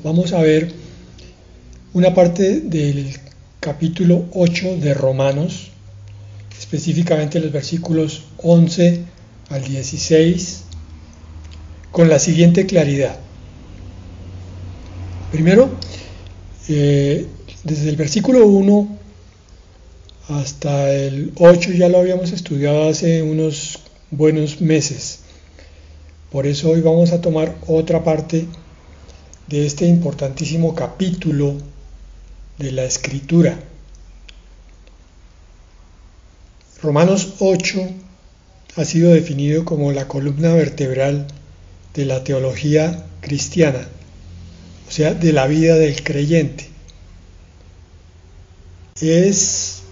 vamos a ver una parte del capítulo 8 de Romanos, específicamente los versículos 11 al 16, con la siguiente claridad. Primero, desde el versículo 1 hasta el 8 ya lo habíamos estudiado hace unos buenos meses. Por eso hoy vamos a tomar otra parte de este importantísimo capítulo de la Escritura. Romanos 8 ha sido definido como la columna vertebral de la teología cristiana, o sea, de la vida del creyente. Es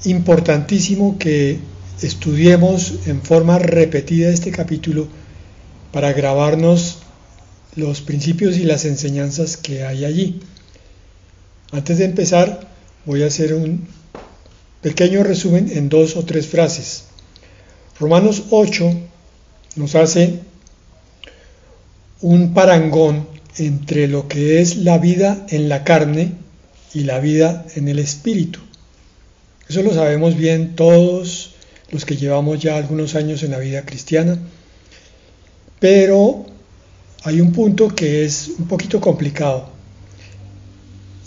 importantísimo que estudiemos en forma repetida este capítulo para grabarnos los principios y las enseñanzas que hay allí. Antes de empezar, voy a hacer un pequeño resumen en 2 o 3 frases. Romanos 8 nos hace un parangón entre lo que es la vida en la carne y la vida en el espíritu. Eso lo sabemos bien todos los que llevamos ya algunos años en la vida cristiana, pero hay un punto que es un poquito complicado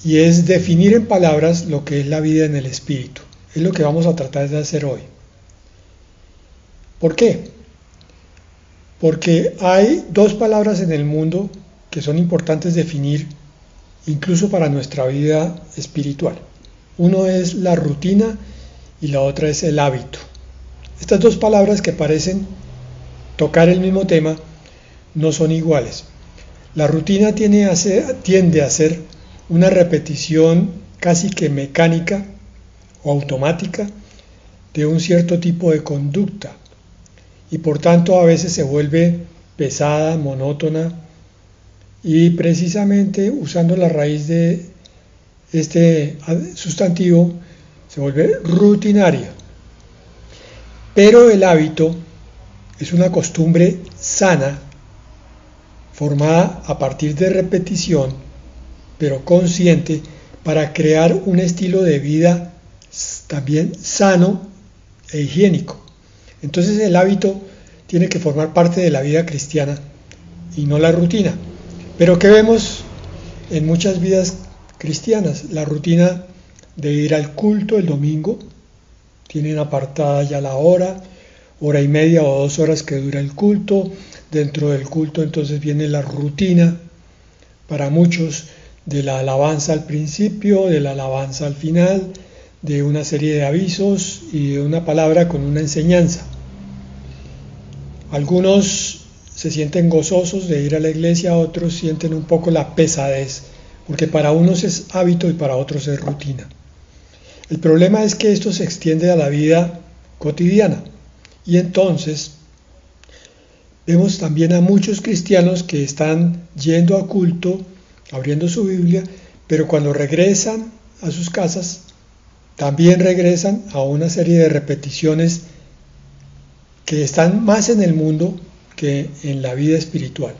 y es definir en palabras lo que es la vida en el espíritu. Es lo que vamos a tratar de hacer hoy. ¿Por qué? Porque hay 2 palabras en el mundo que son importantes definir incluso para nuestra vida espiritual. Uno es la rutina y la otra es el hábito. Estas 2 palabras que parecen tocar el mismo tema no son iguales. La rutina tiende a ser una repetición casi que mecánica o automática de un cierto tipo de conducta y por tanto a veces se vuelve pesada, monótona y precisamente usando la raíz de este sustantivo se vuelve rutinaria. Pero el hábito es una costumbre sana formada a partir de repetición, pero consciente, para crear un estilo de vida también sano e higiénico. Entonces el hábito tiene que formar parte de la vida cristiana y no la rutina. Pero ¿qué vemos en muchas vidas cristianas? La rutina de ir al culto el domingo, tienen apartada ya la hora y media o 2 horas que dura el culto. Dentro del culto entonces viene la rutina para muchos de la alabanza al principio, de la alabanza al final, de una serie de avisos y de una palabra con una enseñanza. Algunos se sienten gozosos de ir a la iglesia, otros sienten un poco la pesadez, porque para unos es hábito y para otros es rutina. El problema es que esto se extiende a la vida cotidiana y entonces vemos también a muchos cristianos que están yendo a culto, abriendo su Biblia, pero cuando regresan a sus casas, también regresan a una serie de repeticiones que están más en el mundo que en la vida espiritual.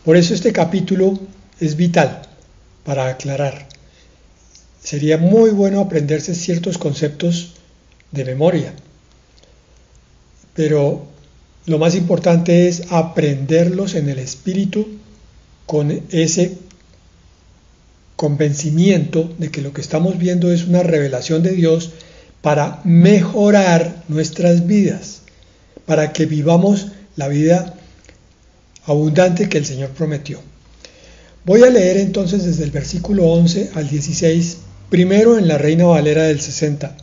Por eso este capítulo es vital para aclarar. Sería muy bueno aprenderse ciertos conceptos de memoria, pero lo más importante es aprenderlos en el espíritu con ese convencimiento de que lo que estamos viendo es una revelación de Dios para mejorar nuestras vidas, para que vivamos la vida abundante que el Señor prometió. Voy a leer entonces desde el versículo 11 al 16, primero en la Reina Valera del 60.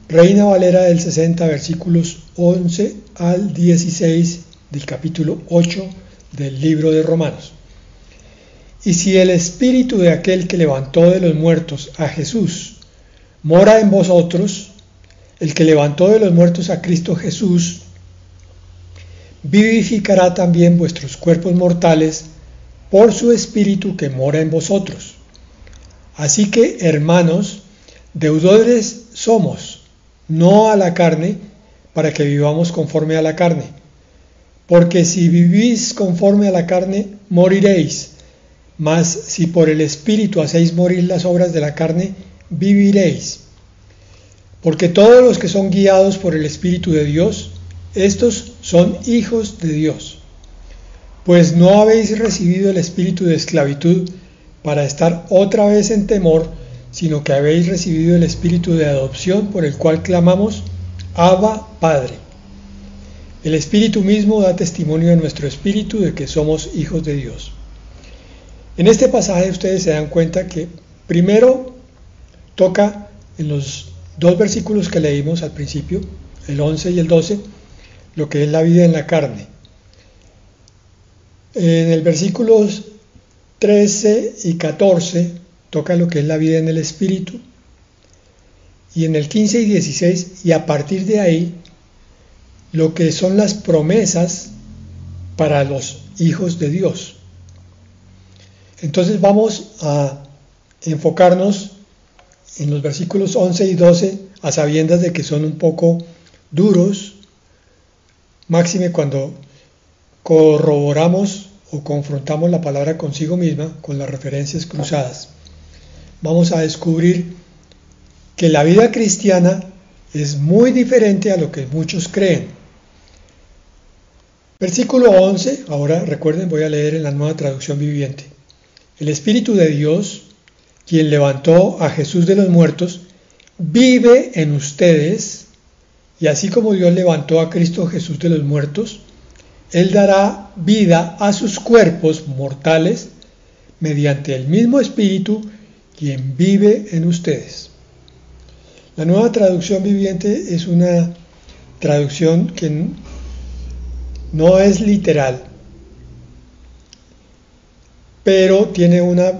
Reina Valera del 60, versículos 11 al 16 del capítulo 8 del libro de Romanos. Y si el espíritu de aquel que levantó de los muertos a Jesús mora en vosotros, el que levantó de los muertos a Cristo Jesús, vivificará también vuestros cuerpos mortales por su espíritu que mora en vosotros. Así que, hermanos, deudores somos, no a la carne, para que vivamos conforme a la carne. Porque si vivís conforme a la carne, moriréis, mas si por el Espíritu hacéis morir las obras de la carne, viviréis. Porque todos los que son guiados por el Espíritu de Dios, estos son hijos de Dios. Pues no habéis recibido el espíritu de esclavitud para estar otra vez en temor, sino que habéis recibido el espíritu de adopción por el cual clamamos, Abba, Padre. El Espíritu mismo da testimonio a nuestro espíritu de que somos hijos de Dios. En este pasaje ustedes se dan cuenta que primero toca en los dos versículos que leímos al principio, el 11 y el 12, lo que es la vida en la carne. En el versículos 13 y 14 toca lo que es la vida en el espíritu. Y en el 15 y 16, y a partir de ahí, lo que son las promesas para los hijos de Dios. Entonces vamos a enfocarnos en los versículos 11 y 12 a sabiendas de que son un poco duros, máxime cuando corroboramos o confrontamos la palabra consigo misma con las referencias cruzadas. Vamos a descubrir que la vida cristiana es muy diferente a lo que muchos creen. Versículo 11, ahora recuerden, voy a leer en la Nueva Traducción Viviente. El Espíritu de Dios, quien levantó a Jesús de los muertos, vive en ustedes, y así como Dios levantó a Cristo Jesús de los muertos, Él dará vida a sus cuerpos mortales mediante el mismo Espíritu, quien vive en ustedes. La Nueva Traducción Viviente es una traducción que no es literal, pero tiene una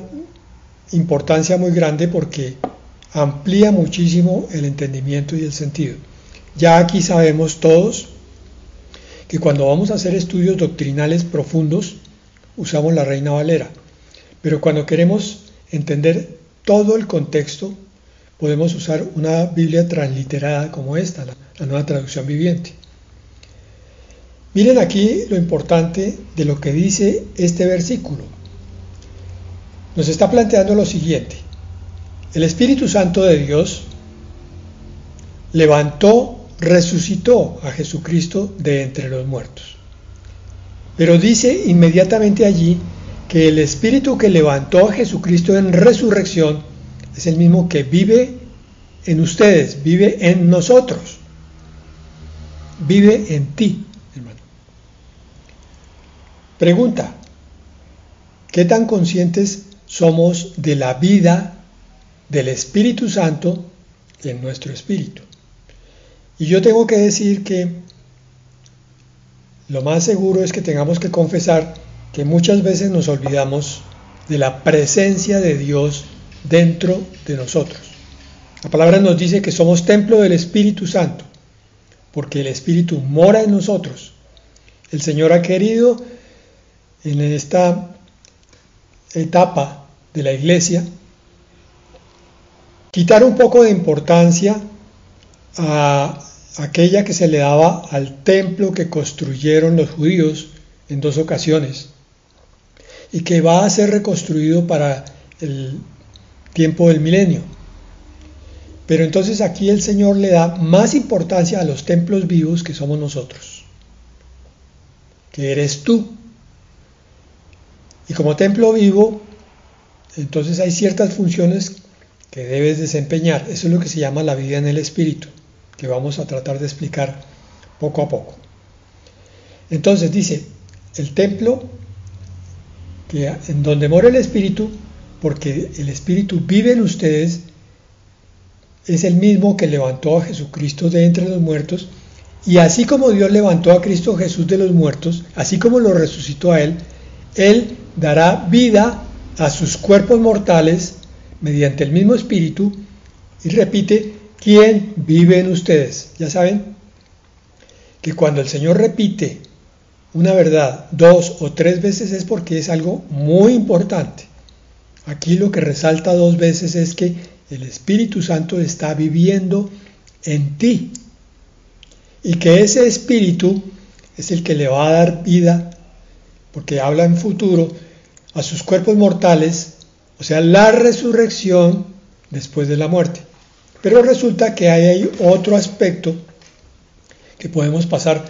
importancia muy grande porque amplía muchísimo el entendimiento y el sentido. Ya aquí sabemos todos que cuando vamos a hacer estudios doctrinales profundos usamos la Reina Valera, pero cuando queremos entender todo el contexto podemos usar una Biblia transliterada como esta, la Nueva Traducción Viviente. Miren aquí lo importante de lo que dice este versículo. Nos está planteando lo siguiente: el Espíritu Santo de Dios resucitó a Jesucristo de entre los muertos. Pero dice inmediatamente allí que el Espíritu que levantó a Jesucristo en resurrección es el mismo que vive en ustedes, vive en nosotros, vive en ti, hermano. Pregunta: ¿qué tan conscientes somos de la vida del Espíritu Santo en nuestro espíritu? Y yo tengo que decir que lo más seguro es que tengamos que confesar que muchas veces nos olvidamos de la presencia de Dios dentro de nosotros. La palabra nos dice que somos templo del Espíritu Santo, porque el Espíritu mora en nosotros. El Señor ha querido en esta etapa de la iglesia quitar un poco de importancia a aquella que se le daba al templo que construyeron los judíos en 2 ocasiones y que va a ser reconstruido para el tiempo del milenio. Pero entonces aquí el Señor le da más importancia a los templos vivos que somos nosotros, que eres tú. Y como templo vivo, entonces hay ciertas funciones que debes desempeñar. Eso es lo que se llama la vida en el Espíritu, que vamos a tratar de explicar poco a poco. Entonces dice, el templo en donde mora el Espíritu, porque el Espíritu vive en ustedes, es el mismo que levantó a Jesucristo de entre los muertos, y así como Dios levantó a Cristo Jesús de los muertos, así como lo resucitó a Él, Él dará vida a sus cuerpos mortales mediante el mismo Espíritu, y repite, ¿quién vive en ustedes? Ya saben que cuando el Señor repite una verdad 2 o 3 veces es porque es algo muy importante. Aquí lo que resalta 2 veces es que el Espíritu Santo está viviendo en ti y que ese Espíritu es el que le va a dar vida, porque habla en futuro, a sus cuerpos mortales, o sea, la resurrección después de la muerte. Pero resulta que hay ahí otro aspecto que podemos pasar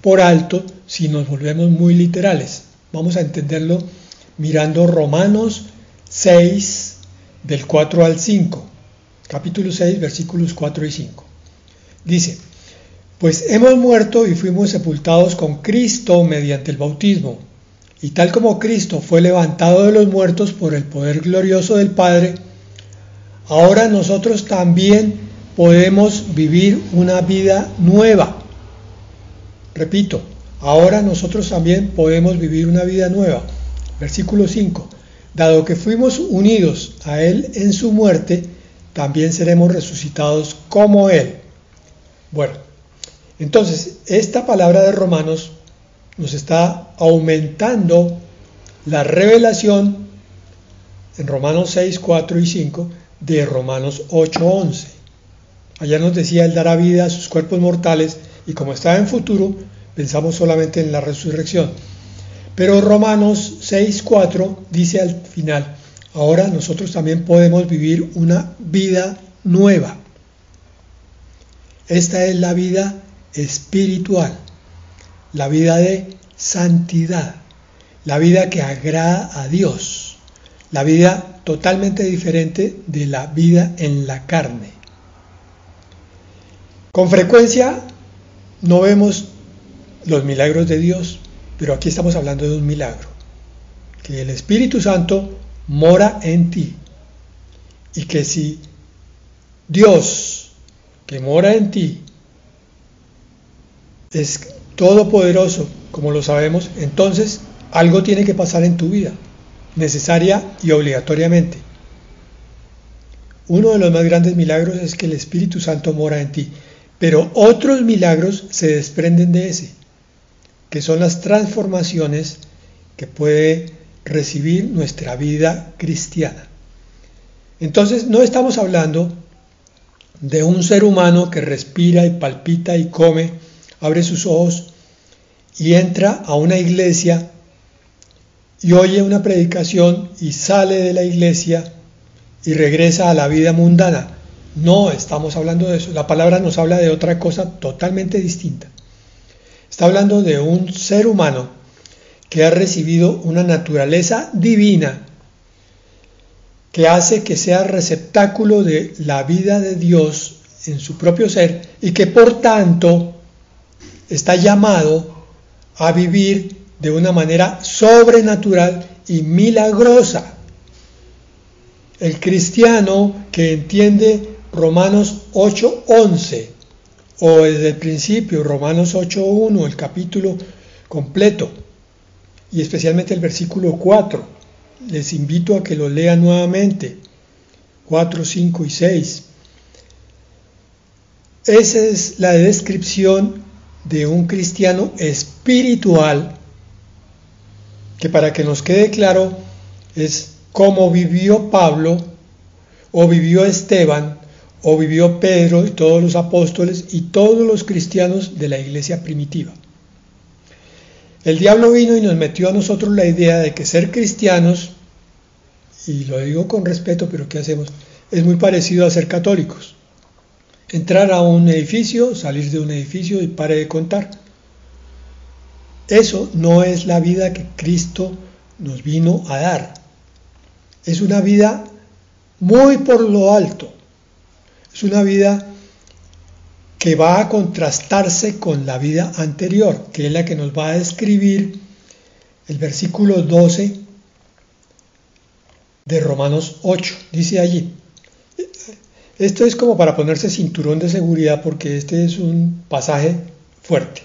por alto si nos volvemos muy literales. Vamos a entenderlo mirando Romanos 6, del 4 al 5. Capítulo 6, versículos 4 y 5. Dice: pues hemos muerto y fuimos sepultados con Cristo mediante el bautismo, y tal como Cristo fue levantado de los muertos por el poder glorioso del Padre, ahora nosotros también podemos vivir una vida nueva. Repito, ahora nosotros también podemos vivir una vida nueva. Versículo 5. Dado que fuimos unidos a Él en su muerte, también seremos resucitados como Él. Bueno, entonces esta palabra de Romanos nos está aumentando la revelación en Romanos 6, 4 y 5 de Romanos 8, 11. Allá nos decía: Él dará vida a sus cuerpos mortales, y como está en futuro, pensamos solamente en la resurrección. Pero Romanos 6, 4 dice al final: ahora nosotros también podemos vivir una vida nueva. Esta es la vida espiritual, la vida de santidad, la vida que agrada a Dios, la vida totalmente diferente de la vida en la carne. Con frecuencia no vemos los milagros de Dios, pero aquí estamos hablando de un milagro, que el Espíritu Santo mora en ti, y que si Dios que mora en ti es todopoderoso, como lo sabemos, entonces algo tiene que pasar en tu vida, necesaria y obligatoriamente. Uno de los más grandes milagros es que el Espíritu Santo mora en ti, pero otros milagros se desprenden de ese, que son las transformaciones que puede recibir nuestra vida cristiana. Entonces no estamos hablando de un ser humano que respira y palpita y come, abre sus ojos y entra a una iglesia y oye una predicación y sale de la iglesia y regresa a la vida mundana. No estamos hablando de eso. La palabra nos habla de otra cosa totalmente distinta. Está hablando de un ser humano que ha recibido una naturaleza divina que hace que sea receptáculo de la vida de Dios en su propio ser, y que por tanto está llamado a vivir de una manera sobrenatural y milagrosa. El cristiano que entiende Romanos 8:11 o desde el principio Romanos 8:1, el capítulo completo, y especialmente el versículo 4, les invito a que lo lean nuevamente, 4, 5 y 6. Esa es la descripción de un cristiano espiritual, que para que nos quede claro es como vivió Pablo, o vivió Esteban, o vivió Pedro y todos los apóstoles y todos los cristianos de la iglesia primitiva. El diablo vino y nos metió a nosotros la idea de que ser cristianos, y lo digo con respeto, pero ¿qué hacemos? Es muy parecido a ser católicos. Entrar a un edificio, salir de un edificio y pare de contar. Eso no es la vida que Cristo nos vino a dar. Es una vida muy por lo alto. Es una vida que va a contrastarse con la vida anterior, que es la que nos va a describir el versículo 12 de Romanos 8. Dice allí, esto es como para ponerse cinturón de seguridad, porque este es un pasaje fuerte.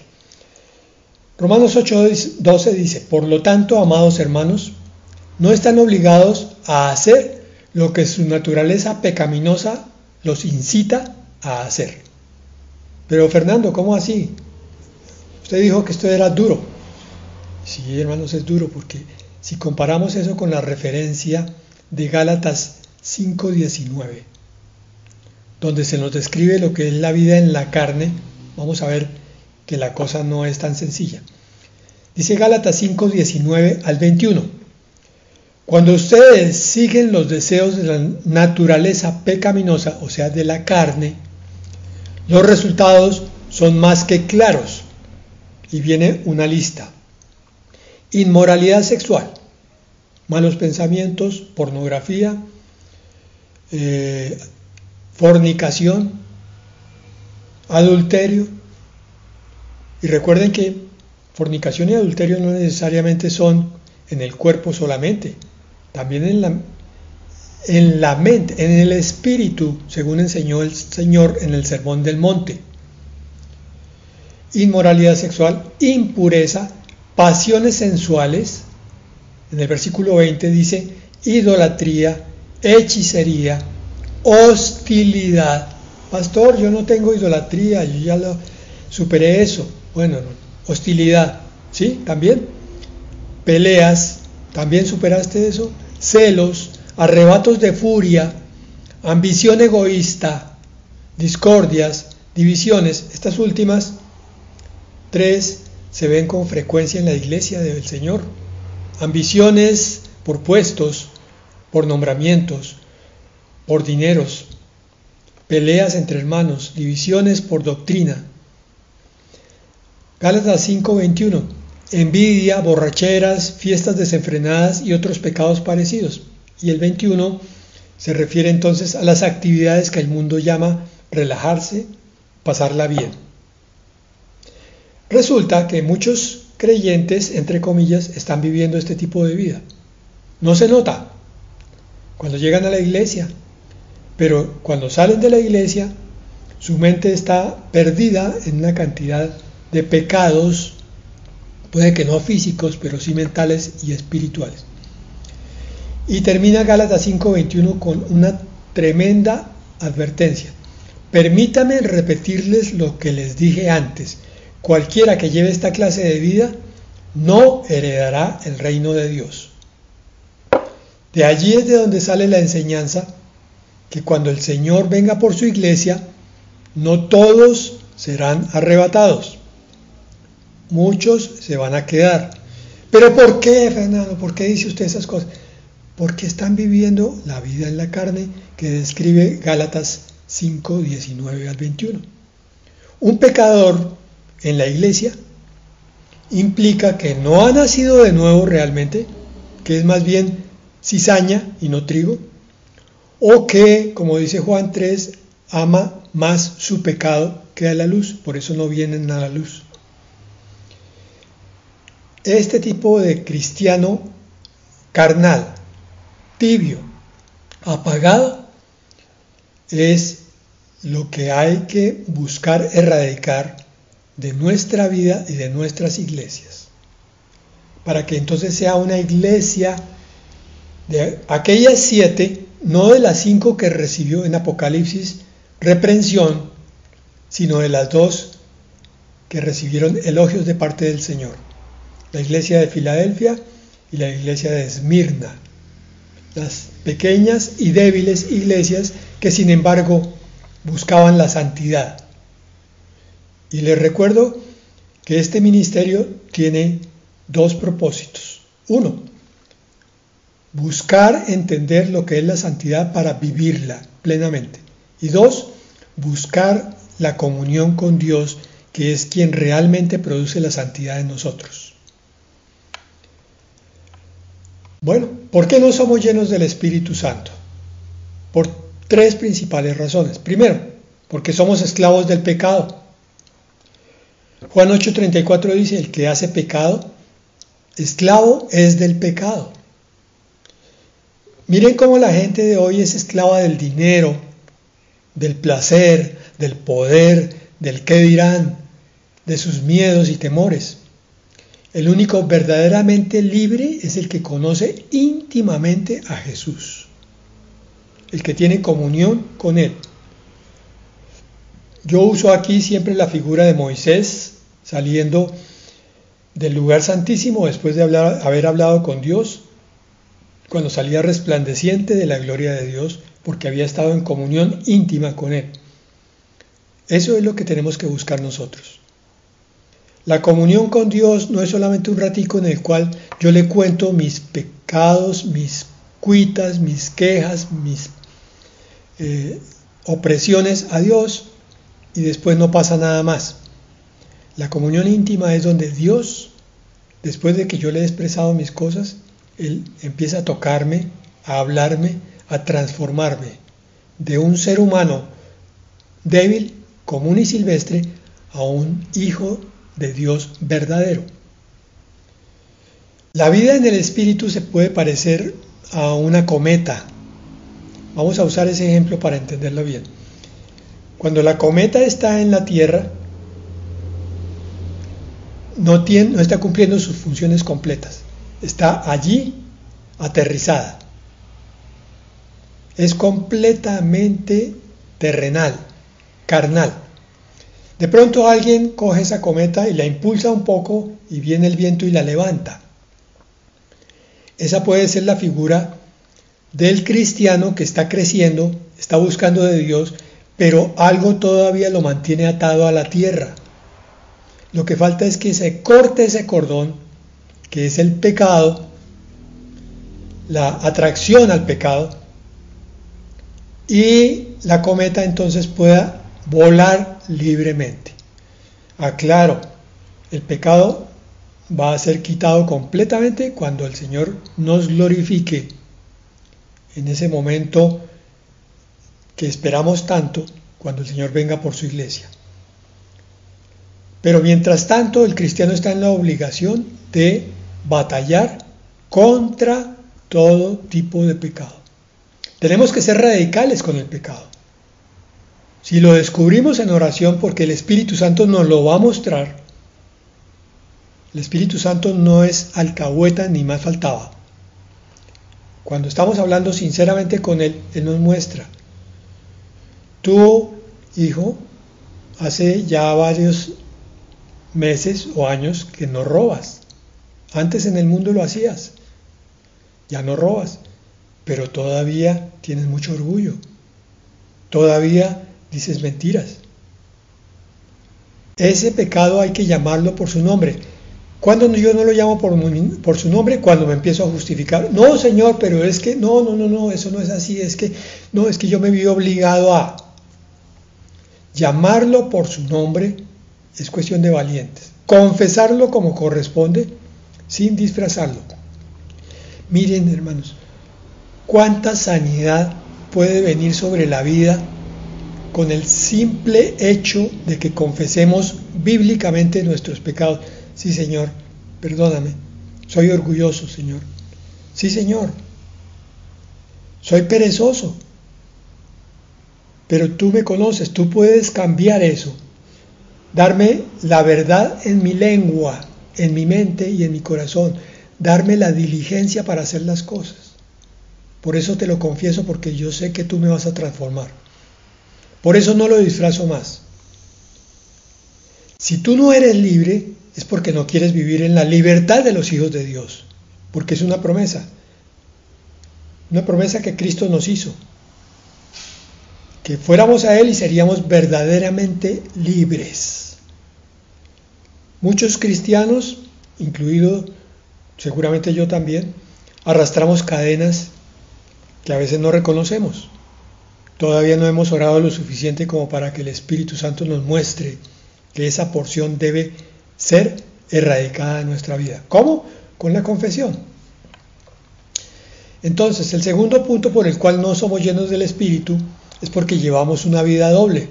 Romanos 8:12 dice: por lo tanto, amados hermanos, no están obligados a hacer lo que su naturaleza pecaminosa los incita a hacer. Pero Fernando, ¿cómo así? Usted dijo que esto era duro. Sí, hermanos, es duro, porque si comparamos eso con la referencia de Gálatas 5:19, donde se nos describe lo que es la vida en la carne, vamos a ver que la cosa no es tan sencilla. Dice Gálatas 5, 19 al 21. Cuando ustedes siguen los deseos de la naturaleza pecaminosa, o sea, de la carne, los resultados son más que claros. Y viene una lista. Inmoralidad sexual, malos pensamientos, pornografía, fornicación, adulterio. Y recuerden que fornicación y adulterio no necesariamente son en el cuerpo solamente, también en la mente, en el espíritu, según enseñó el Señor en el Sermón del Monte. Inmoralidad sexual, impureza, pasiones sensuales. En el versículo 20 dice idolatría, hechicería, hostilidad. Pastor, yo no tengo idolatría, yo ya lo superé eso. Bueno, hostilidad, ¿sí? También. Peleas, ¿también superaste eso? Celos, arrebatos de furia, ambición egoísta, discordias, divisiones. Estas últimas tres se ven con frecuencia en la iglesia del Señor. Ambiciones por puestos, por nombramientos, por dineros, peleas entre hermanos, divisiones por doctrina. Gálatas 5:21, envidia, borracheras, fiestas desenfrenadas y otros pecados parecidos. Y el 21 se refiere entonces a las actividades que el mundo llama relajarse, pasarla bien. Resulta que muchos creyentes, entre comillas, están viviendo este tipo de vida. No se nota cuando llegan a la iglesia, pero cuando salen de la iglesia, su mente está perdida en una cantidad de pecados, puede que no físicos, pero sí mentales y espirituales. Y termina Gálatas 5:21 con una tremenda advertencia. Permítame repetirles lo que les dije antes. Cualquiera que lleve esta clase de vida no heredará el reino de Dios. De allí es de donde sale la enseñanza que cuando el Señor venga por su iglesia, no todos serán arrebatados. Muchos se van a quedar. ¿Pero por qué, Fernando? ¿Por qué dice usted esas cosas? Porque están viviendo la vida en la carne que describe Gálatas 5, 19 al 21. Un pecador en la iglesia implica que no ha nacido de nuevo realmente, que es más bien cizaña y no trigo, o que, como dice Juan 3, ama más su pecado que a la luz, por eso no vienen a la luz. Este tipo de cristiano carnal, tibio, apagado, es lo que hay que buscar erradicar de nuestra vida y de nuestras iglesias, para que entonces sea una iglesia de aquellas 7, no de las 5 que recibió en Apocalipsis reprensión, sino de las 2 que recibieron elogios de parte del Señor, la iglesia de Filadelfia y la iglesia de Esmirna, las pequeñas y débiles iglesias que sin embargo buscaban la santidad. Y les recuerdo que este ministerio tiene 2 propósitos. 1, buscar entender lo que es la santidad para vivirla plenamente. Y 2, buscar la comunión con Dios, que es quien realmente produce la santidad en nosotros. Bueno, ¿por qué no somos llenos del Espíritu Santo? Por 3 principales razones. Primero, porque somos esclavos del pecado. Juan 8:34 dice, el que hace pecado, esclavo es del pecado. Miren cómo la gente de hoy es esclava del dinero, del placer, del poder, del qué dirán, de sus miedos y temores. El único verdaderamente libre es el que conoce íntimamente a Jesús, el que tiene comunión con Él. Yo uso aquí siempre la figura de Moisés saliendo del lugar santísimo después de haber hablado con Dios, cuando salía resplandeciente de la gloria de Dios, porque había estado en comunión íntima con Él. Eso es lo que tenemos que buscar nosotros. La comunión con Dios no es solamente un ratico en el cual yo le cuento mis pecados, mis cuitas, mis quejas, mis opresiones a Dios y después no pasa nada más. La comunión íntima es donde Dios, después de que yo le he expresado mis cosas, Él empieza a tocarme, a hablarme, a transformarme de un ser humano débil, común y silvestre, a un hijo de Dios verdadero. La vida en el Espíritu se puede parecer a una cometa. Vamos a usar ese ejemplo para entenderlo bien. Cuando la cometa está en la Tierra, no está cumpliendo sus funciones completas. Está allí aterrizada. Es completamente terrenal, carnal. De pronto alguien coge esa cometa y la impulsa un poco y viene el viento y la levanta. Esa puede ser la figura del cristiano que está creciendo, está buscando de Dios, pero algo todavía lo mantiene atado a la tierra. Lo que falta es que se corte ese cordón, que es el pecado, la atracción al pecado, y la cometa entonces pueda volar libremente. Aclaro, el pecado va a ser quitado completamente cuando el Señor nos glorifique, en ese momento que esperamos tanto, cuando el Señor venga por su iglesia. Pero mientras tanto, el cristiano está en la obligación de batallar contra todo tipo de pecado. Tenemos que ser radicales con el pecado. Si lo descubrimos en oración, porque el Espíritu Santo nos lo va a mostrar, el Espíritu Santo no es alcahueta ni más faltaba. Cuando estamos hablando sinceramente con Él, Él nos muestra. Tú, hijo, hace ya varios meses o años que no robas. Antes en el mundo lo hacías. Ya no robas, pero todavía tienes mucho orgullo. Todavía dices mentiras. Ese pecado hay que llamarlo por su nombre. Cuando yo no lo llamo por su nombre, cuando me empiezo a justificar. No, Señor, pero es que no, eso no es así. Es que yo me vi obligado a llamarlo por su nombre. Es cuestión de valientes. Confesarlo como corresponde, sin disfrazarlo. Miren, hermanos, cuánta sanidad puede venir sobre la vida con el simple hecho de que confesemos bíblicamente nuestros pecados. Sí, Señor, perdóname, soy orgulloso, Señor. Sí, Señor, soy perezoso, pero tú me conoces, tú puedes cambiar eso, darme la verdad en mi lengua, en mi mente y en mi corazón, darme la diligencia para hacer las cosas. Por eso te lo confieso, porque yo sé que tú me vas a transformar. Por eso no lo disfrazo más. Si tú no eres libre, es porque no quieres vivir en la libertad de los hijos de Dios, porque es una promesa que Cristo nos hizo, que fuéramos a Él y seríamos verdaderamente libres. Muchos cristianos, incluido seguramente yo también, arrastramos cadenas que a veces no reconocemos. Todavía no hemos orado lo suficiente como para que el Espíritu Santo nos muestre que esa porción debe ser erradicada de nuestra vida. ¿Cómo? Con la confesión. Entonces, el segundo punto por el cual no somos llenos del Espíritu es porque llevamos una vida doble.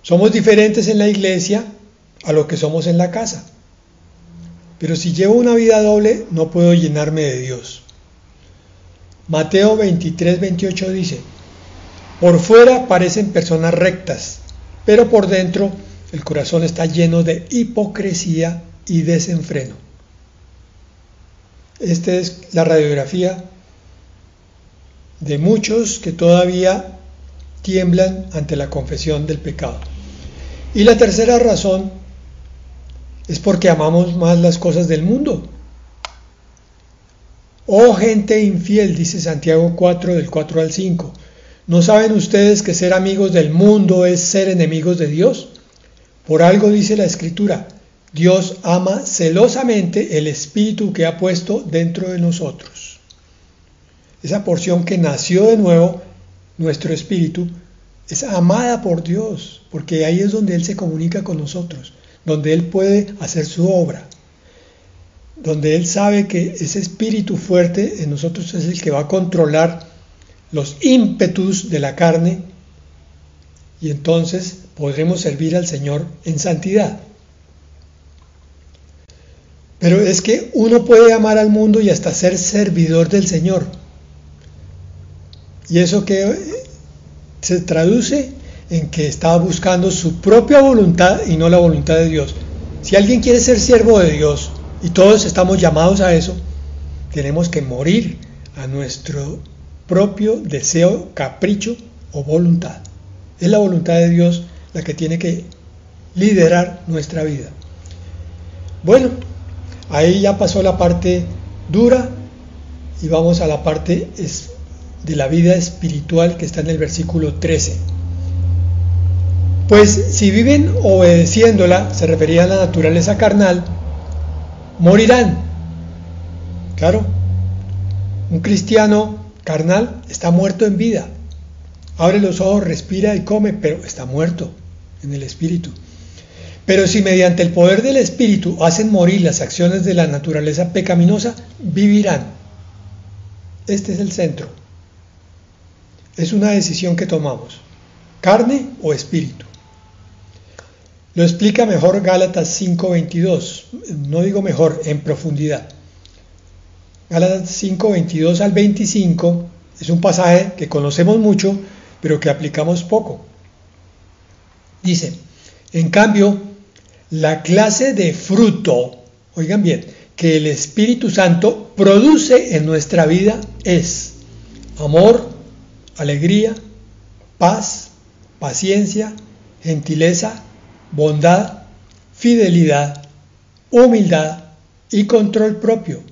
Somos diferentes en la iglesia a lo que somos en la casa. Pero si llevo una vida doble, no puedo llenarme de Dios. Mateo 23:28 dice: por fuera parecen personas rectas, pero por dentro el corazón está lleno de hipocresía y desenfreno. Esta es la radiografía de muchos que todavía tiemblan ante la confesión del pecado. Y la tercera razón es porque amamos más las cosas del mundo. Oh gente infiel, dice Santiago 4, del 4 al 5. ¿No saben ustedes que ser amigos del mundo es ser enemigos de Dios? Por algo dice la Escritura: Dios ama celosamente el espíritu que ha puesto dentro de nosotros. Esa porción que nació de nuevo, nuestro espíritu, es amada por Dios, porque ahí es donde Él se comunica con nosotros, donde Él puede hacer su obra, donde Él sabe que ese espíritu fuerte en nosotros es el que va a controlar los ímpetus de la carne, y entonces podremos servir al Señor en santidad. Pero es que uno puede amar al mundo y hasta ser servidor del Señor. Y eso que se traduce en que está buscando su propia voluntad y no la voluntad de Dios. Si alguien quiere ser siervo de Dios, y todos estamos llamados a eso, tenemos que morir a nuestro propio deseo, capricho o voluntad. Es la voluntad de Dios la que tiene que liderar nuestra vida. Bueno, ahí ya pasó la parte dura y vamos a la parte de la vida espiritual que está en el versículo 13. Pues si viven obedeciéndola, se refería a la naturaleza carnal, morirán. Claro, un cristiano carnal está muerto en vida. Abre los ojos, respira y come, pero está muerto en el espíritu. Pero si mediante el poder del espíritu hacen morir las acciones de la naturaleza pecaminosa, vivirán. Este es el centro. Es una decisión que tomamos, carne o espíritu. Lo explica mejor Gálatas 5:22, no digo mejor, en profundidad. Gálatas 5:22 al 25 es un pasaje que conocemos mucho, pero que aplicamos poco. Dice, en cambio, la clase de fruto, oigan bien, que el Espíritu Santo produce en nuestra vida es amor, alegría, paz, paciencia, gentileza, bondad, fidelidad, humildad y control propio.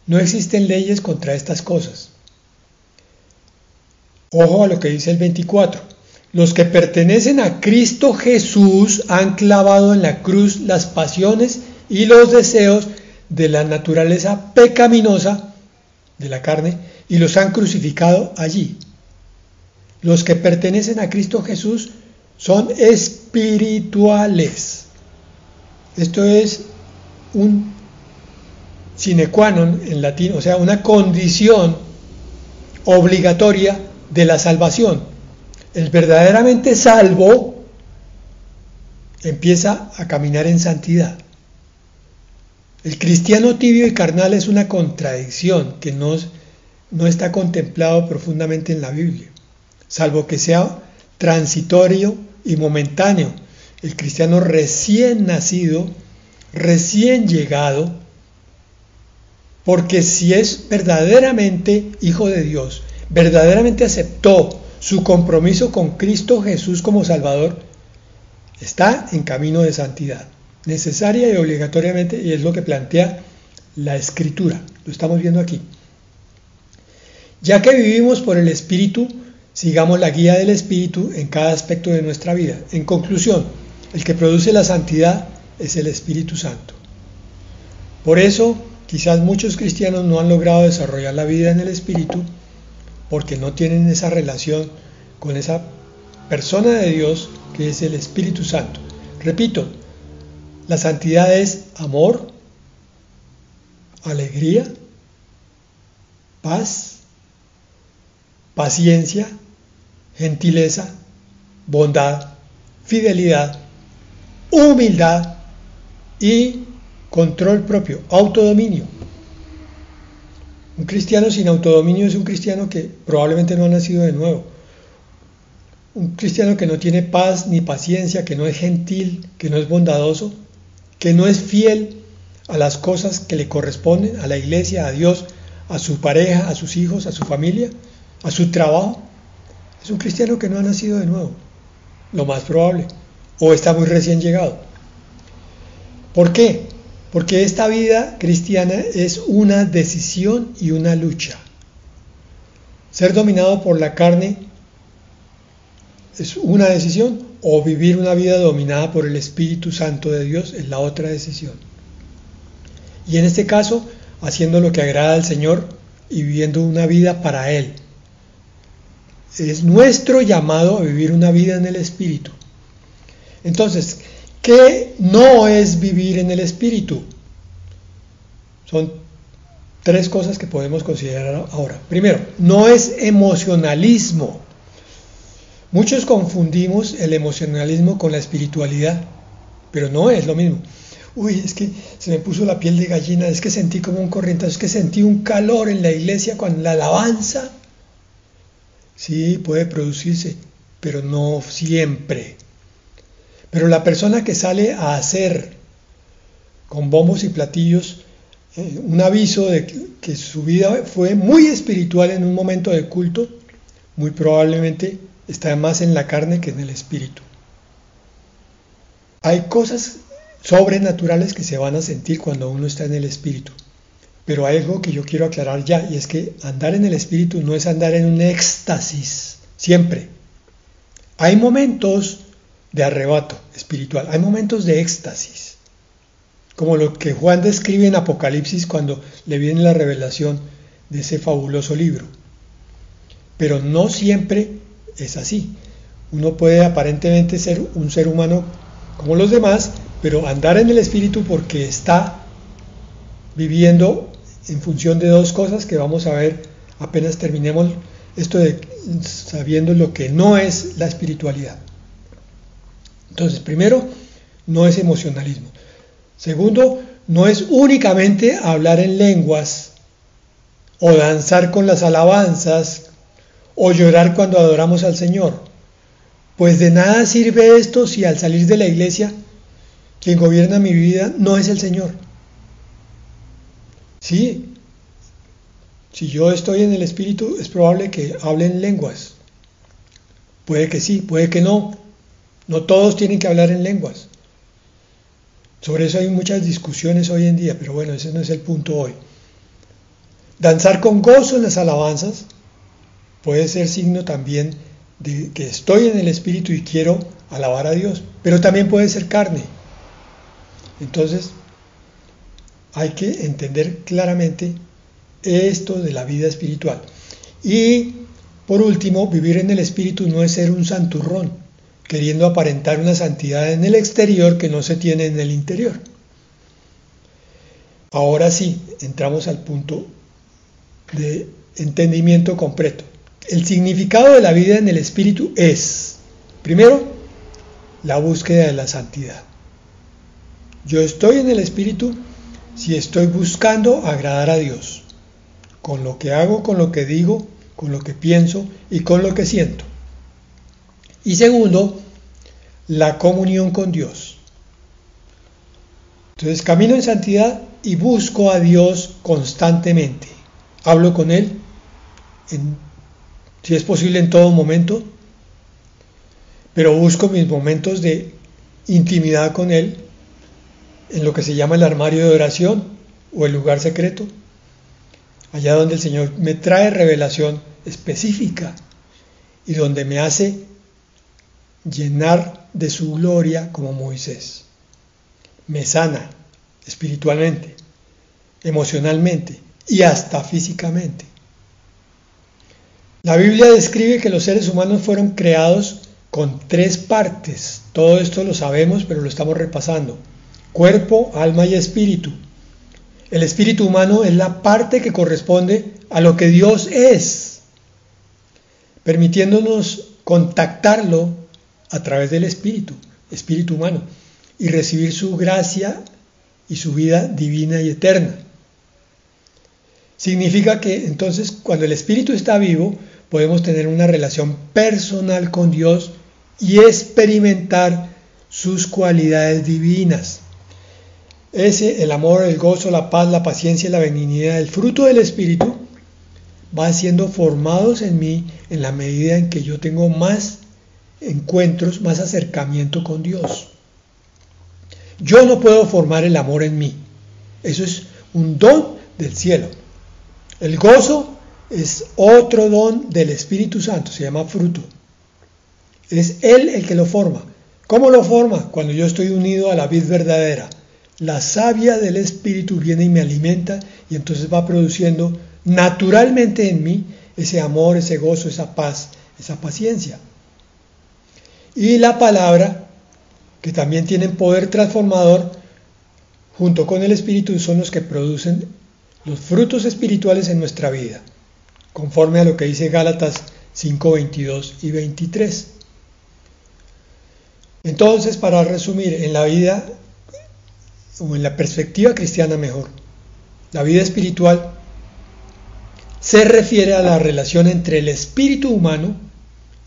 No existen leyes contra estas cosas. Ojo a lo que dice el 24. Los que pertenecen a Cristo Jesús han clavado en la cruz las pasiones y los deseos de la naturaleza pecaminosa de la carne y los han crucificado allí. Los que pertenecen a Cristo Jesús son espirituales. Esto es un sine qua non en latín, o sea, una condición obligatoria de la salvación. El verdaderamente salvo empieza a caminar en santidad. El cristiano tibio y carnal es una contradicción que no está contemplado profundamente en la Biblia, salvo que sea transitorio y momentáneo. El cristiano recién nacido, recién llegado, porque si es verdaderamente hijo de Dios, verdaderamente aceptó su compromiso con Cristo Jesús como Salvador, está en camino de santidad, necesaria y obligatoriamente, y es lo que plantea la Escritura. Lo estamos viendo aquí. Ya que vivimos por el Espíritu, sigamos la guía del Espíritu en cada aspecto de nuestra vida. En conclusión, el que produce la santidad es el Espíritu Santo. Por eso, quizás muchos cristianos no han logrado desarrollar la vida en el Espíritu, porque no tienen esa relación con esa persona de Dios que es el Espíritu Santo. Repito, la santidad es amor, alegría, paz, paciencia, gentileza, bondad, fidelidad, humildad y control propio, autodominio. Un cristiano sin autodominio es un cristiano que probablemente no ha nacido de nuevo. Un cristiano que no tiene paz ni paciencia, que no es gentil, que no es bondadoso, que no es fiel a las cosas que le corresponden, a la iglesia, a Dios, a su pareja, a sus hijos, a su familia, a su trabajo. Es un cristiano que no ha nacido de nuevo, lo más probable, o está muy recién llegado. ¿Por qué? Porque esta vida cristiana es una decisión y una lucha. Ser dominado por la carne es una decisión o vivir una vida dominada por el Espíritu Santo de Dios es la otra decisión. Y en este caso, haciendo lo que agrada al Señor y viviendo una vida para Él. Es nuestro llamado a vivir una vida en el Espíritu. Entonces, ¿qué no es vivir en el Espíritu? Son tres cosas que podemos considerar ahora. Primero, no es emocionalismo. Muchos confundimos el emocionalismo con la espiritualidad, pero no es lo mismo. Uy, es que se me puso la piel de gallina, es que sentí como un corrientazo, es que sentí un calor en la iglesia con la alabanza. Sí, puede producirse, pero no siempre. Pero la persona que sale a hacer con bombos y platillos un aviso de que su vida fue muy espiritual en un momento de culto, muy probablemente está más en la carne que en el espíritu. Hay cosas sobrenaturales que se van a sentir cuando uno está en el espíritu. Pero hay algo que yo quiero aclarar ya, y es que andar en el espíritu no es andar en un éxtasis, siempre. Hay momentos de arrebato espiritual, hay momentos de éxtasis, como lo que Juan describe en Apocalipsis cuando le viene la revelación de ese fabuloso libro. Pero no siempre es así. Uno puede aparentemente ser un ser humano como los demás, pero andar en el espíritu porque está viviendo en función de dos cosas que vamos a ver apenas terminemos esto de sabiendo lo que no es la espiritualidad. Entonces, primero, no es emocionalismo. Segundo, no es únicamente hablar en lenguas o danzar con las alabanzas o llorar cuando adoramos al Señor. Pues de nada sirve esto si al salir de la iglesia quien gobierna mi vida no es el Señor. Sí, si yo estoy en el Espíritu es probable que hable en lenguas. Puede que sí, puede que no. No todos tienen que hablar en lenguas. Sobre eso hay muchas discusiones hoy en día, pero bueno, ese no es el punto hoy. Danzar con gozo en las alabanzas puede ser signo también de que estoy en el Espíritu y quiero alabar a Dios, pero también puede ser carne. Entonces, hay que entender claramente esto de la vida espiritual. Y, por último, vivir en el Espíritu no es ser un santurrón, queriendo aparentar una santidad en el exterior que no se tiene en el interior. Ahora sí, entramos al punto de entendimiento completo. El significado de la vida en el Espíritu es, primero, la búsqueda de la santidad. Yo estoy en el Espíritu si estoy buscando agradar a Dios, con lo que hago, con lo que digo, con lo que pienso y con lo que siento. Y segundo, la comunión con Dios. Entonces camino en santidad y busco a Dios constantemente. Hablo con Él, si es posible en todo momento, pero busco mis momentos de intimidad con Él en lo que se llama el armario de oración o el lugar secreto, allá donde el Señor me trae revelación específica y donde me hace llenar de su gloria como Moisés. Me sana espiritualmente, emocionalmente y hasta físicamente. La Biblia describe que los seres humanos fueron creados con 3 partes. Todo esto lo sabemos, pero lo estamos repasando. Cuerpo, alma y espíritu. El espíritu humano es la parte que corresponde a lo que Dios es, permitiéndonos contactarlo a través del espíritu humano, y recibir su gracia y su vida divina y eterna. Significa que entonces cuando el espíritu está vivo, podemos tener una relación personal con Dios y experimentar sus cualidades divinas. El amor, el gozo, la paz, la paciencia y la benignidad, el fruto del Espíritu, va siendo formados en mí en la medida en que yo tengo más encuentros, más acercamiento con Dios. Yo no puedo formar el amor en mí. Eso es un don del cielo. El gozo es otro don del Espíritu Santo, se llama fruto. Es Él el que lo forma. ¿Cómo lo forma? Cuando yo estoy unido a la vid verdadera. La savia del Espíritu viene y me alimenta y entonces va produciendo naturalmente en mí ese amor, ese gozo, esa paz, esa paciencia. Y la palabra, que también tienen poder transformador, junto con el Espíritu, son los que producen los frutos espirituales en nuestra vida, conforme a lo que dice Gálatas 5, 22 y 23. Entonces, para resumir, en la vida, o en la perspectiva cristiana mejor, la vida espiritual se refiere a la relación entre el espíritu humano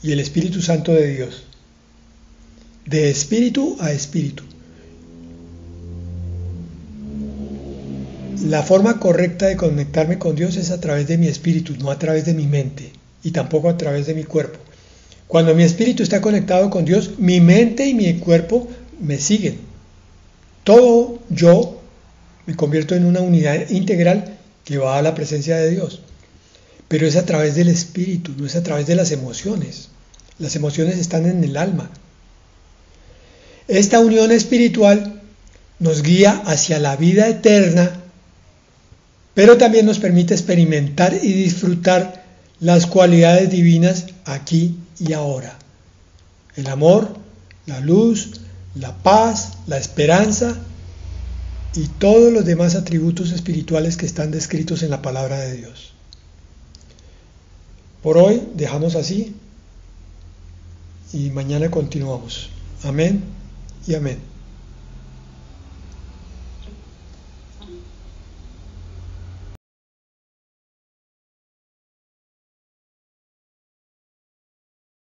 y el Espíritu Santo de Dios, de espíritu a espíritu. La forma correcta de conectarme con Dios es a través de mi espíritu, no a través de mi mente y tampoco a través de mi cuerpo. Cuando mi espíritu está conectado con Dios, mi mente y mi cuerpo me siguen. Todo yo me convierto en una unidad integral que va a la presencia de Dios. Pero es a través del espíritu, no es a través de las emociones. Las emociones están en el alma. Esta unión espiritual nos guía hacia la vida eterna, pero también nos permite experimentar y disfrutar las cualidades divinas aquí y ahora. El amor, la luz, la paz, la esperanza y todos los demás atributos espirituales que están descritos en la palabra de Dios. Por hoy dejamos así y mañana continuamos. Amén y amén.